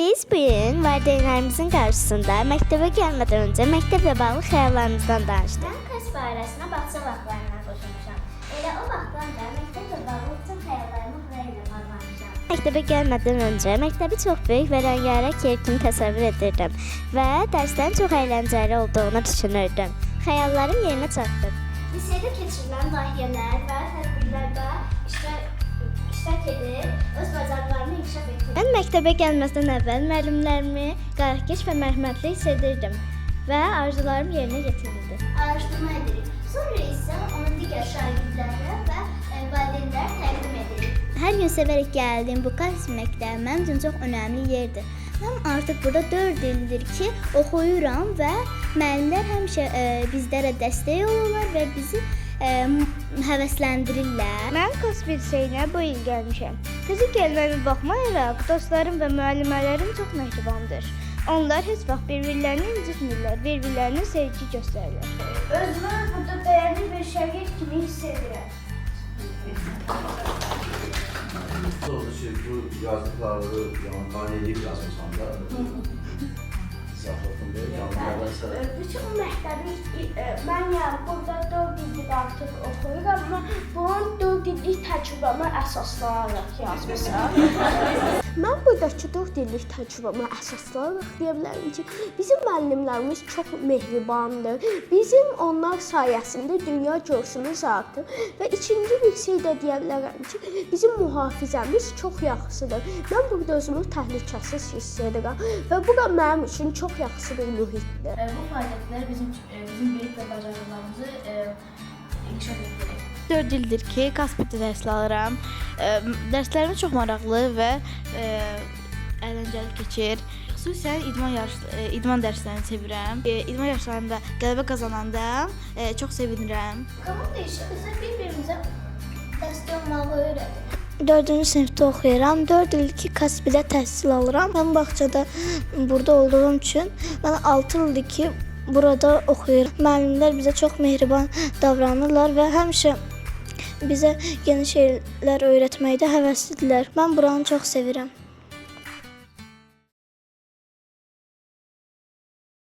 Biz bugün valideynlərimizin qarşısında məktəbə gəlmədən öncə məktəblə bağlı xəyallarımızdan danışdıq. Mən kəsb ailəsində bağça vaxtlarından qoşulmuşam. Elə o vaxtdan da məktəblə bağlı bütün xəyallarımı burayla bağlamışam. Məktəbə gəlmədən öncə məktəbi çox böyük və rəngarəng yer kimi təsəvvür edirdim və dərslərin çox əyləncəli olduğunu düşünürdüm. Xəyallarım yerinə çatdı. Liseydə keçirilən layihələr və tədbirlərdə iştirak edib, öz bacarıqlarımı inkişaf etdirdim. Mən məktəbə gəlməzdən əvvəl müəllimlərimi qayğıkeş və mərhəmətli hiss edirdim və arzularım yerinə yetirildi. Araşdırma edirik. Sonra isə onu digər şagirdlərə və valideynlərə təqdim edirik. Hər gün sevərək gəldiyim bu klass məktəbi mənim üçün çox önəmli yerdir. Mən artıq burada 4 ildir ki, oxuyuram və müəllimlər həmişə bizlərə dəstək olurlar və bizi həvəsləndirirlər. Mən Kasb liseyinə bu il gəlmişəm. Təzə gəlməyimə baxmayaraq, dostlarım və müəllimələrim çox mehribandır. Onlar heç vaxt bir-birlərini incitmirlər, bir-birlərinə sevgi göstərirlər. Özümü burada dəyərli bir şagird kimi hiss edirəm. Oldu ki, bu yazdıqları qanuniyyə yazmışam da. Zafirəm deyil, qanuniyyə. Bütün məktəbi mən burada 4 ildir artıq oxuyuram, amma bunun 4 illik təcrübəmə əsaslanaraq yazmışam. Mən buradakı 4 illik təcrübəmə əsaslanaraq deyə bilərəm ki, bizim müəllimlərimiz çox mehribandır. Bizim onlar sayəsində dünya görsümüz artır və ikinci bir şey də deyə bilərəm ki, bizim mühafizəmiz çox yaxşıdır. Mən burada özümü təhlükəsiz hiss edirəm və bu da mənim üçün çox yaxşı bir mühitdir. Bu fəaliyyətlər bizim bilik və bacarıqlarımızı inkişaf etdirir. 4 ildir ki, Kasbdə dərs alıram. Dərslərimiz çox maraqlı və əyləncəli keçir. Xüsusən idman dərslərini sevirəm. İdman yarışlarında qələbə qazananda çox sevinirəm. Komanda işi bizə bir-birimizə dəstək olmağı öyrədir. 4-cü sinifdə oxuyuram. 4 il ki, Kasbdə təhsil alıram. Mən bağçada burada olduğum üçün mən 6 ildir ki, burada oxuyuram. Müəllimlər bizə çox mehriban davranırlar və həmişə bizə yeni şeylər öyrətməkdə həvəslidirlər. Mən buranı çox sevirəm.